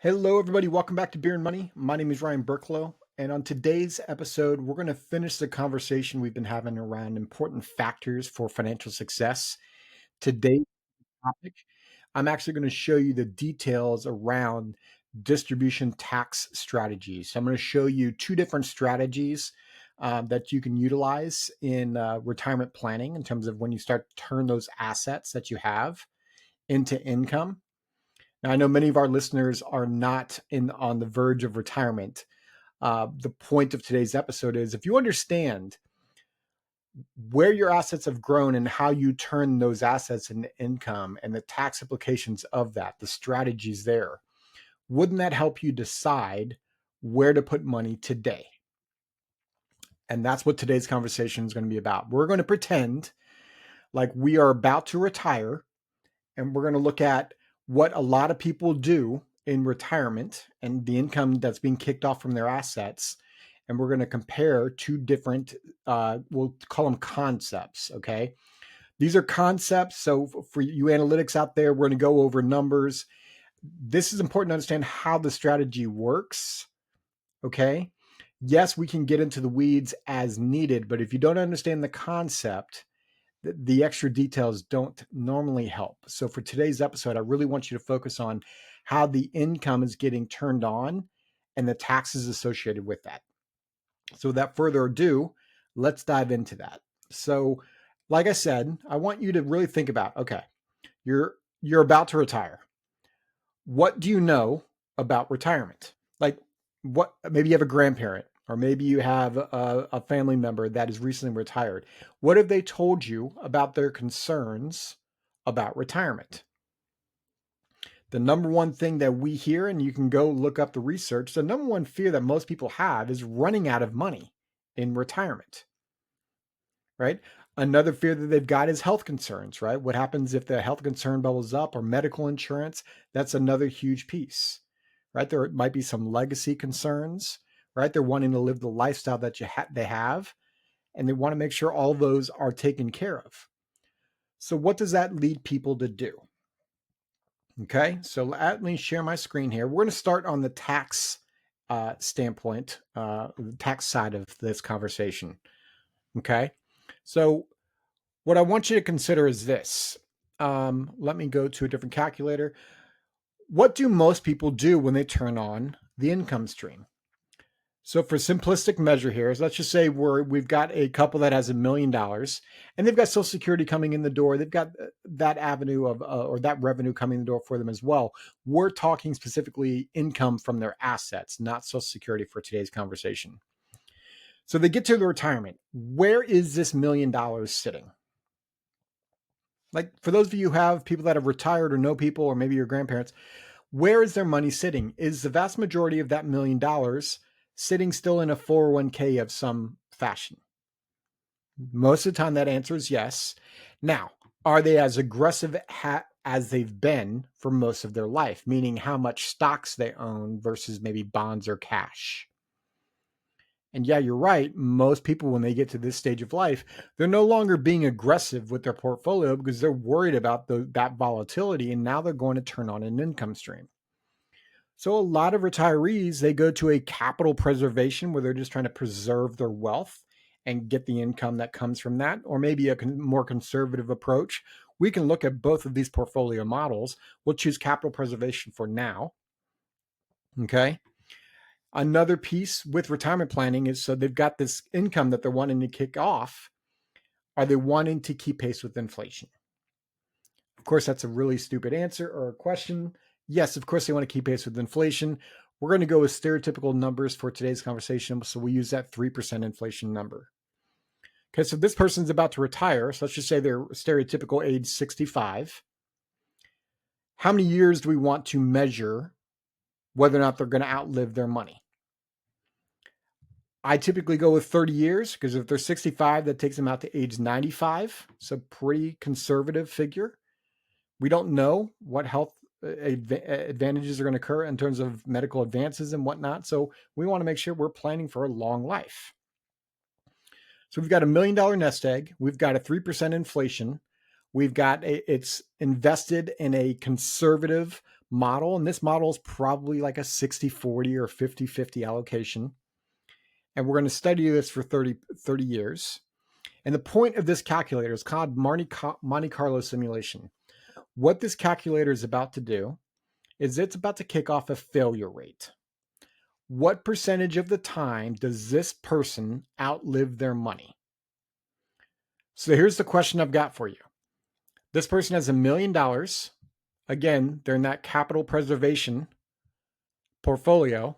Hello, everybody. Welcome back to Beer and Money. My name is Ryan Burklo. And on today's episode, we're going to finish the conversation we've been having around important factors for financial success. Today's topic, I'm actually going to show you the details around distribution tax strategies. So I'm going to show you two different strategies that you can utilize in retirement planning in terms of when you start to turn those assets that you have into income. Now, I know many of our listeners are not on the verge of retirement. The point of today's episode is if you understand where your assets have grown and how you turn those assets into income and the tax implications of that, the strategies there, wouldn't that help you decide where to put money today? And that's what today's conversation is going to be about. We're going to pretend like we are about to retire, and we're going to look at what a lot of people do in retirement and the income that's being kicked off from their assets. And we're going to compare two different, we'll call them concepts. Okay. These are concepts. So for you analytics out there, we're going to go over numbers. This is important to understand how the strategy works. Okay. Yes, we can get into the weeds as needed, but if you don't understand the concept, the extra details don't normally help. So for today's episode, I really want you to focus on how the income is getting turned on and the taxes associated with that. So without further ado, let's dive into that. So like I said, I want you to really think about, okay, you're about to retire. What do you know about retirement? Like what, maybe you have a grandparent or maybe you have a family member that is recently retired. What have they told you about their concerns about retirement? The number one thing that we hear, and you can go look up the research, the number one fear that most people have is running out of money in retirement, right? Another fear that they've got is health concerns, right? What happens if the health concern bubbles up or medical insurance? That's another huge piece, right? There might be some legacy concerns, right? They're wanting to live the lifestyle that they have, and they want to make sure all those are taken care of. So what does that lead people to do? Okay, so let me share my screen here. We're going to start on the tax standpoint, the tax side of this conversation. Okay, so what I want you to consider is this. Let me go to a different calculator. What do most people do when they turn on the income stream? So for simplistic measure here, let's just say we've got a couple that has $1 million and they've got Social Security coming in the door. They've got that avenue of or that revenue coming in the door for them as well. We're talking specifically income from their assets, not Social Security for today's conversation. So they get to the retirement. Where is this $1 million sitting? Like for those of you who have people that have retired or know people, or maybe your grandparents, where is their money sitting? Is the vast majority of that $1 million sitting still in a 401k of some fashion? Most of the time, that answer is yes. Now, are they as aggressive as they've been for most of their life? Meaning how much stocks they own versus maybe bonds or cash. And yeah, you're right. Most people, when they get to this stage of life, they're no longer being aggressive with their portfolio because they're worried about that volatility. And now they're going to turn on an income stream. So a lot of retirees, they go to a capital preservation where they're just trying to preserve their wealth and get the income that comes from that, or maybe a more conservative approach. We can look at both of these portfolio models. We'll choose capital preservation for now. Okay. Another piece with retirement planning is so they've got this income that they're wanting to kick off. Are they wanting to keep pace with inflation? Of course, that's a really stupid answer or a question. Yes, of course, they want to keep pace with inflation. We're going to go with stereotypical numbers for today's conversation. So we use that 3% inflation number. Okay, so this person's about to retire. So let's just say they're stereotypical age 65. How many years do we want to measure whether or not they're going to outlive their money? I typically go with 30 years because if they're 65, that takes them out to age 95. So pretty conservative figure. We don't know what health advantages are going to occur in terms of medical advances and whatnot. So we want to make sure we're planning for a long life. So we've got $1 million nest egg. We've got a 3% inflation. We've got it's invested in a conservative model. And this model is probably like a 60-40 or 50-50 allocation. And we're going to study this for 30 years. And the point of this calculator is called Monte Carlo simulation. What this calculator is about to do is it's about to kick off a failure rate. What percentage of the time does this person outlive their money? So here's the question I've got for you. This person has $1 million. Again, they're in that capital preservation portfolio.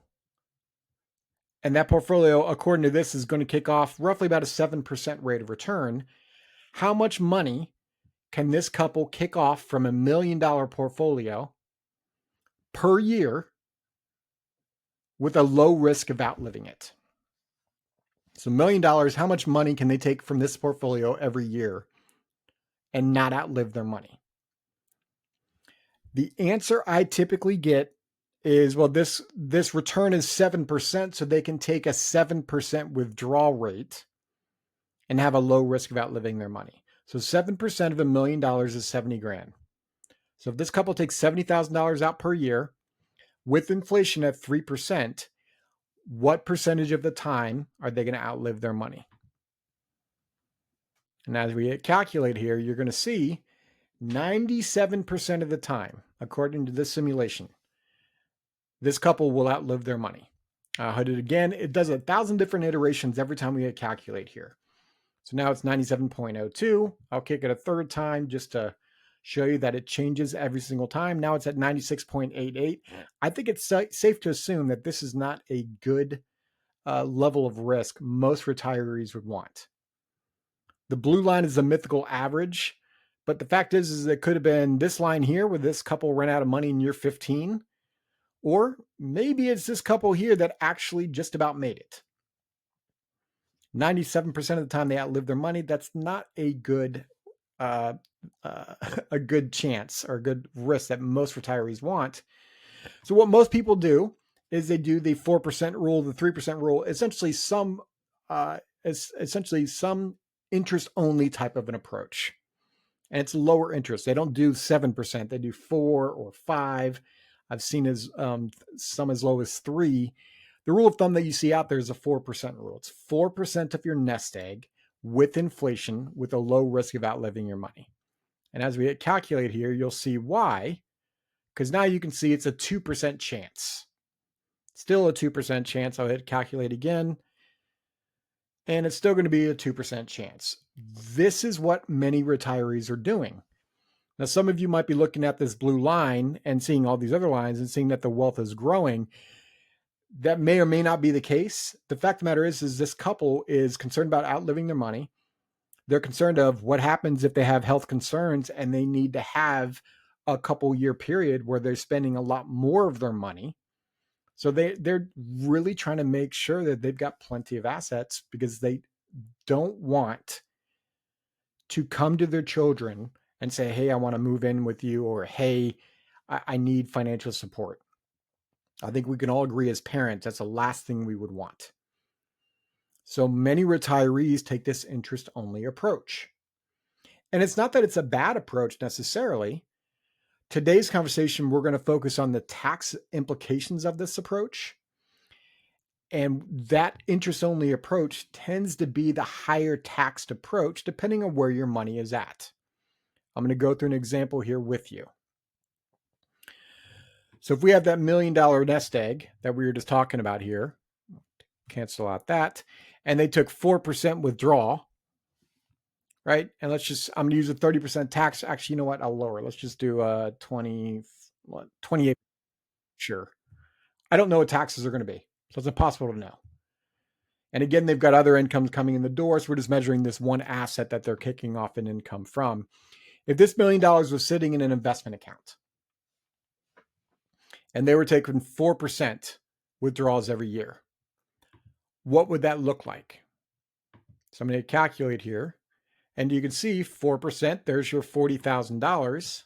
And that portfolio, according to this, is going to kick off roughly about a 7% rate of return. How much money can this couple kick off from $1 million portfolio per year with a low risk of outliving it? So $1 million, how much money can they take from this portfolio every year and not outlive their money? The answer I typically get is, well, this return is 7%, so they can take a 7% withdrawal rate and have a low risk of outliving their money. So 7% of $1 million is 70 grand. So if this couple takes $70,000 out per year with inflation at 3%, what percentage of the time are they going to outlive their money? And as we calculate here, you're going to see 97% of the time, according to this simulation, this couple will outlive their money. I'll hit it again. It does 1,000 different iterations every time we calculate here. So now it's 97.02. I'll kick it a third time just to show you that it changes every single time. Now it's at 96.88. I think it's safe to assume that this is not a good level of risk most retirees would want. The blue line is the mythical average, but the fact is it could have been this line here where this couple ran out of money in year 15, or maybe it's this couple here that actually just about made it. 97% of the time they outlive their money. That's not a good a good chance or a good risk that most retirees want. So what most people do is they do the 4% rule, the 3% rule, essentially some interest only type of an approach. And it's lower interest. They don't do 7%. They do 4 or 5. I've seen some as low as 3. The rule of thumb that you see out there is a 4% rule. It's 4% of your nest egg with inflation with a low risk of outliving your money. And as we calculate here, you'll see why, because now you can see it's a 2% chance. Still a 2% chance. I'll hit calculate again. And it's still going to be a 2% chance. This is what many retirees are doing. Now, some of you might be looking at this blue line and seeing all these other lines and seeing that the wealth is growing. That may or may not be the case. The fact of the matter is this couple is concerned about outliving their money. They're concerned of what happens if they have health concerns and they need to have a couple year period where they're spending a lot more of their money. So they're really trying to make sure that they've got plenty of assets because they don't want to come to their children and say, hey, I want to move in with you, or hey, I need financial support. I think we can all agree as parents, that's the last thing we would want. So many retirees take this interest-only approach. And it's not that it's a bad approach necessarily. Today's conversation, we're going to focus on the tax implications of this approach. And that interest-only approach tends to be the higher taxed approach, depending on where your money is at. I'm going to go through an example here with you. So if we have that $1 million nest egg that we were just talking about here, cancel out that, and they took 4% withdrawal, right? And I'm going to use a 30% tax. Actually, you know what? I'll lower. Let's just do 28. Sure. I don't know what taxes are going to be. So it's impossible to know. And again, they've got other incomes coming in the door. So we're just measuring this one asset that they're kicking off an income from. If this $1 million was sitting in an investment account and they were taking 4% withdrawals every year, what would that look like? So I'm going to calculate here. And you can see 4%, there's your $40,000.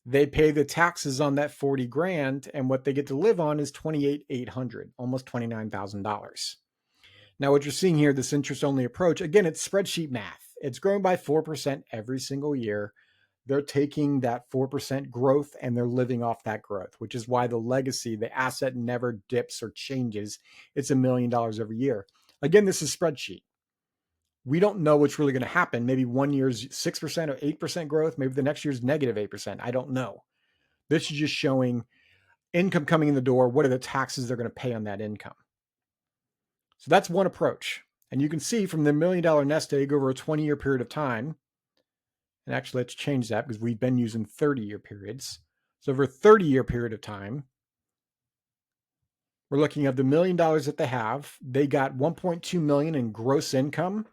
They pay the taxes on that 40 grand, and what they get to live on is $28,800, almost $29,000. Now, what you're seeing here, this interest-only approach, again, it's spreadsheet math. It's growing by 4% every single year. they're taking that 4% growth and they're living off that growth, which is why the legacy, the asset never dips or changes. It's $1 million every year. Again, this is spreadsheet. We don't know what's really going to happen. Maybe one year's 6% or 8% growth. Maybe the next year's negative 8%. I don't know. This is just showing income coming in the door. What are the taxes they're going to pay on that income? So that's one approach. And you can see from the $1 million nest egg over a 20-year period of time, and actually let's change that because we've been using 30-year periods. So over a 30-year period of time, we're looking at the $1 million that they have. They got $1.2 million in gross income.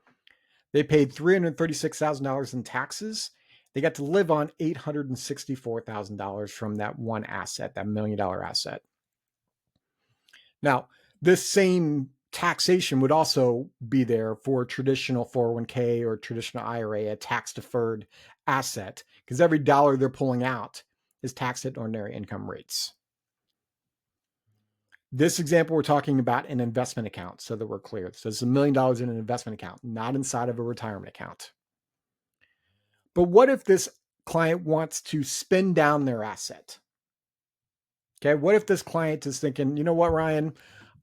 They paid $336,000 in taxes. They got to live on $864,000 from that one asset, that $1 million asset. Now, this same taxation would also be there for traditional 401k or traditional IRA, a tax-deferred asset, because every dollar they're pulling out is taxed at ordinary income rates. This example, we're talking about an investment account so that we're clear. So it's $1 million in an investment account, not inside of a retirement account. But what if this client wants to spend down their asset? Okay, what if this client is thinking, you know what, Ryan,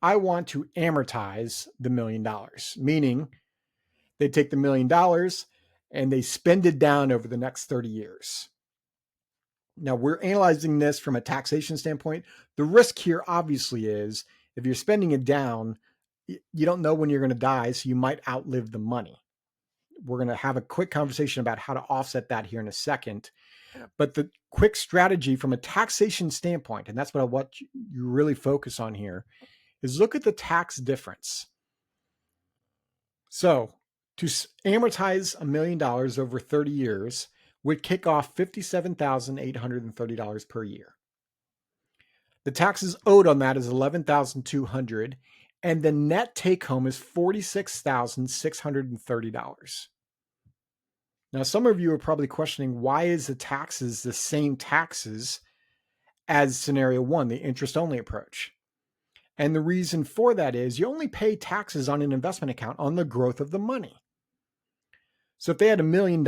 I want to amortize the $1 million, meaning they take the $1 million and they spend it down over the next 30 years. Now, we're analyzing this from a taxation standpoint. The risk here obviously is if you're spending it down, you don't know when you're going to die, so you might outlive the money. We're going to have a quick conversation about how to offset that here in a second. But the quick strategy from a taxation standpoint, and that's what I want you really focus on here, is look at the tax difference. So to amortize $1 million over 30 years would kick off $57,830 per year. The taxes owed on that is $11,200, and the net take home is $46,630. Now, some of you are probably questioning, why is the taxes the same taxes as scenario one, the interest only approach? And the reason for that is you only pay taxes on an investment account on the growth of the money. So if they had $1 million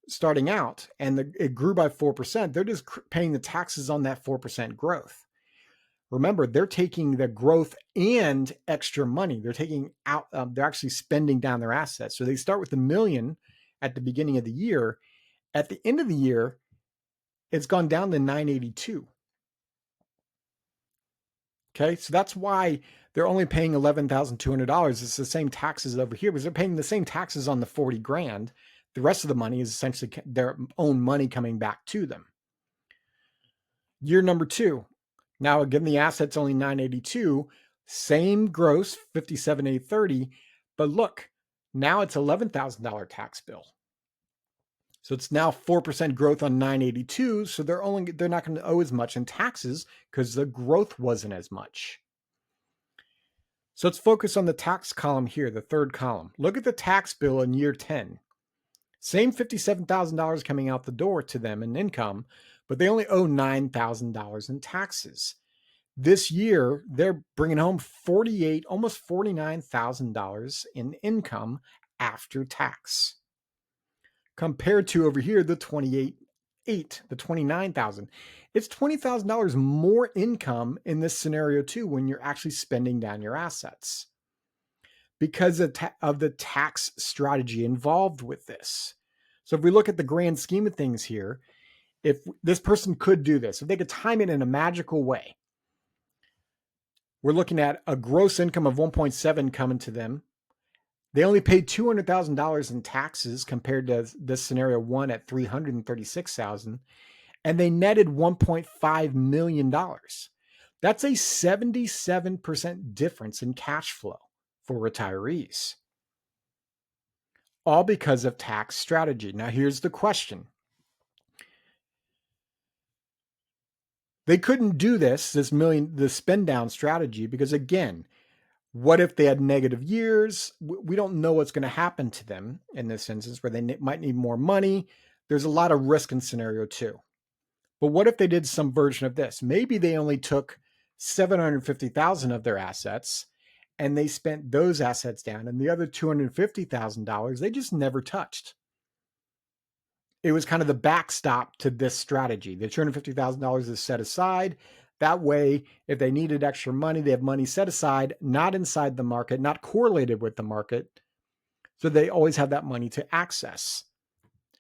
starting out and it grew by 4%, they're just paying the taxes on that 4% growth. Remember, they're taking the growth and extra money. They're taking out, they're actually spending down their assets. So they start with $1 million at the beginning of the year. At the end of the year, it's gone down to 982. Okay, so that's why they're only paying $11,200. It's the same taxes over here because they're paying the same taxes on the 40 grand. The rest of the money is essentially their own money coming back to them. Year number two. Now, again, the asset's only 982, same gross, 57,830, but look, now it's $11,000 tax bill. So it's now 4% growth on 982. So they're not going to owe as much in taxes because the growth wasn't as much. So let's focus on the tax column here, the third column. Look at the tax bill in year 10. Same $57,000 coming out the door to them in income, but they only owe $9,000 in taxes. This year, they're bringing home almost $49,000 in income after tax. Compared to over here, the 28,800, the 29,000. It's $20,000 more income in this scenario too when you're actually spending down your assets because of the tax strategy involved with this. So if we look at the grand scheme of things here, if this person could do this, if they could time it in a magical way, we're looking at a gross income of 1.7 coming to them. They only paid $200,000 in taxes compared to this scenario one at $336,000, and they netted $1.5 million. That's a 77% difference in cash flow for retirees, all because of tax strategy. Now, here's the question. They couldn't do this spend down strategy, because again, what if they had negative years? We don't know what's going to happen to them in this instance where they might need more money. There's a lot of risk in scenario two. But what if they did some version of this? Maybe they only took $750,000 of their assets and they spent those assets down, and the other $250,000 they just never touched. it was kind of the backstop to this strategy. The $250,000 is set aside. That way, if they needed extra money, they have money set aside, not inside the market, not correlated with the market. So they always have that money to access.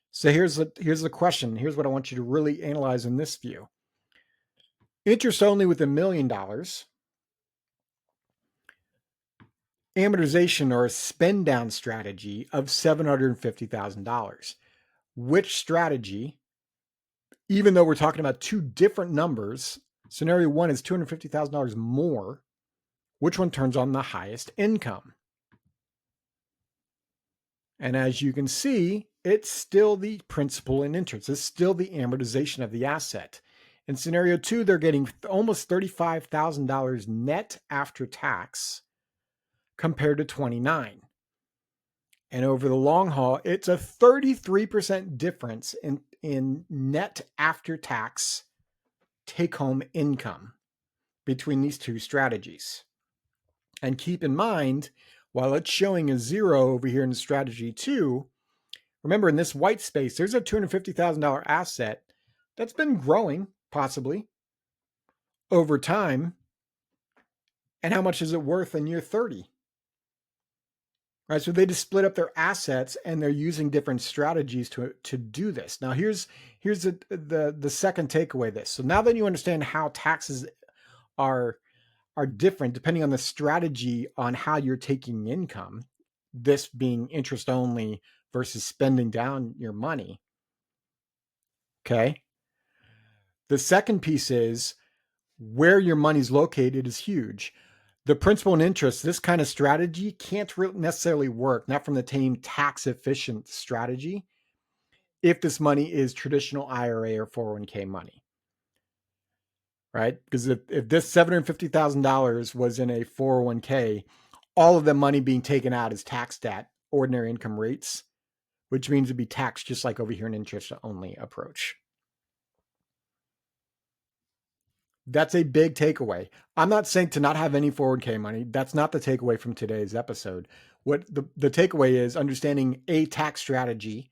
So here's the question. Here's what I want you to really analyze in this view. Interest only with $1 million. Amortization or a spend down strategy of $750,000. Which strategy, even though we're talking about two different numbers, scenario one is $250,000 more, which one turns on the highest income? And as you can see, it's still the principal and interest. It's still the amortization of the asset. In scenario two, they're getting almost $35,000 net after tax compared to 29. And over the long haul, it's a 33% difference in net after tax take home income between these two strategies. And keep in mind, while it's showing a 0 over here in strategy 2, remember in this white space, there's a $250,000 asset that's been growing possibly over time. And how much is it worth in year 30? Right, so they just split up their assets and they're using different strategies to do this. Now, here's the second takeaway of this. So now that you understand how taxes are different depending on the strategy on how you're taking income, this being interest only versus spending down your money. Okay. The second piece is where your money's located is huge. The principal and interest, this kind of strategy can't necessarily work, not from the same tax efficient strategy, if this money is traditional IRA or 401k money, right? Because if this $750,000 was in a 401k, all of the money being taken out is taxed at ordinary income rates, which means it'd be taxed just like over here in interest only approach. That's a big takeaway. I'm not saying to not have any 401k money. That's not the takeaway from today's episode. What the takeaway is understanding a tax strategy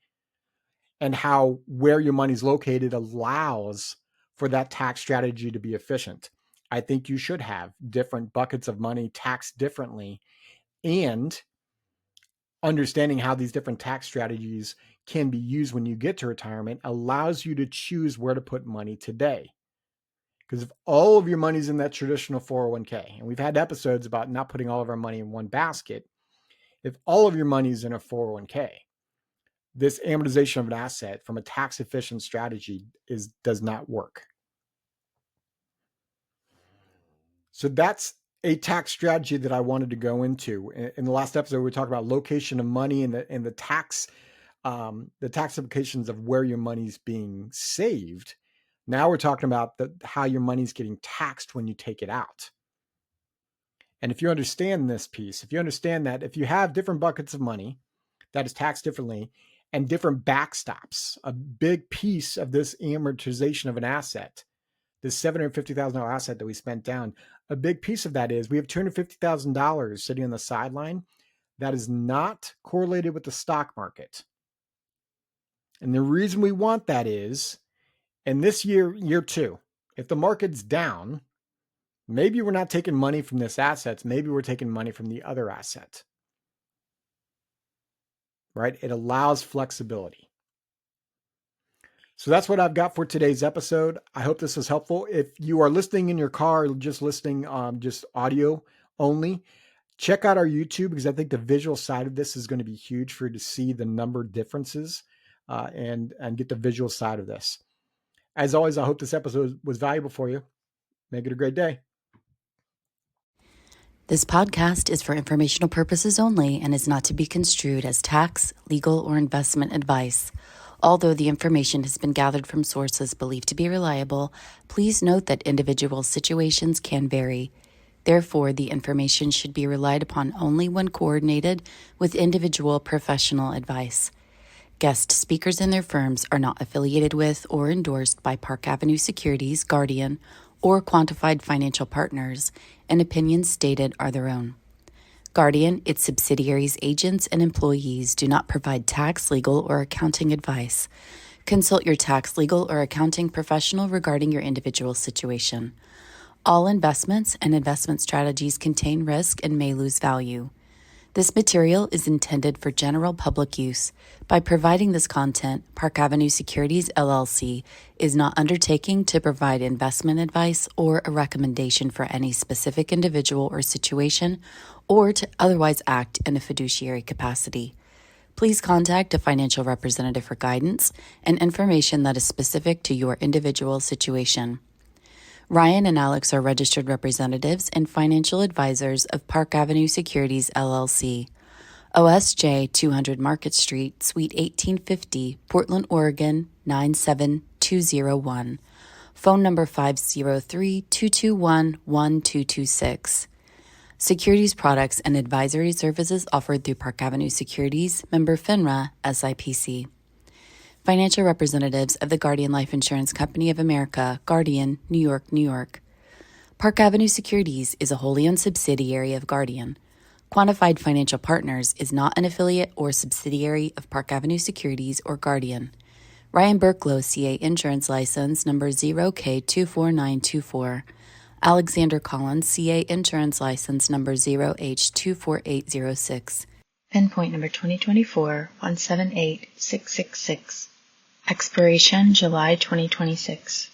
and how where your money's located allows for that tax strategy to be efficient. I think you should have different buckets of money taxed differently, and understanding how these different tax strategies can be used when you get to retirement allows you to choose where to put money today. Because if all of your money's in that traditional 401k, and we've had episodes about not putting all of our money in one basket, if all of your money's in a 401k, this amortization of an asset from a tax efficient strategy does not work. So that's a tax strategy that I wanted to go into. In the last episode, we talked about location of money and the tax implications of where your money's being saved. Now we're talking about how your money's getting taxed when you take it out. And if you understand this piece, if you understand that if you have different buckets of money that is taxed differently and different backstops, a big piece of this amortization of an asset, this $750,000 asset that we spent down, a big piece of that is we have $250,000 sitting on the sideline that is not correlated with the stock market. And the reason we want that is, in this year two, if the market's down, maybe we're not taking money from this asset. Maybe we're taking money from the other asset, right? It allows flexibility. So that's what I've got for today's episode. I hope this was helpful. If you are listening in your car, just listening, just audio only, check out our YouTube, because I think the visual side of this is going to be huge for you to see the number differences and get the visual side of this. As always, I hope this episode was valuable for you. Make it a great day. This podcast is for informational purposes only and is not to be construed as tax, legal, or investment advice. Although the information has been gathered from sources believed to be reliable, please note that individual situations can vary. Therefore, the information should be relied upon only when coordinated with individual professional advice. Guest speakers and their firms are not affiliated with or endorsed by Park Avenue Securities, Guardian, or Quantified Financial Partners, and opinions stated are their own. Guardian, its subsidiaries, agents, and employees do not provide tax, legal, or accounting advice. Consult your tax, legal, or accounting professional regarding your individual situation. All investments and investment strategies contain risk and may lose value. This material is intended for general public use. By providing this content, Park Avenue Securities LLC is not undertaking to provide investment advice or a recommendation for any specific individual or situation, or to otherwise act in a fiduciary capacity. Please contact a financial representative for guidance and information that is specific to your individual situation. Ryan and Alex are registered representatives and financial advisors of Park Avenue Securities LLC, OSJ 200 Market Street, Suite 1850, Portland, Oregon 97201. Phone number 503-221-1226. Securities products and advisory services offered through Park Avenue Securities, member FINRA, SIPC. Financial representatives of the Guardian Life Insurance Company of America, Guardian, New York, New York. Park Avenue Securities is a wholly owned subsidiary of Guardian. Quantified Financial Partners is not an affiliate or subsidiary of Park Avenue Securities or Guardian. Ryan Burklo, CA Insurance License Number 0K24924. Alexander Collins, CA Insurance License Number 0H24806. Endpoint number 2024-178666. Expiration July 2026.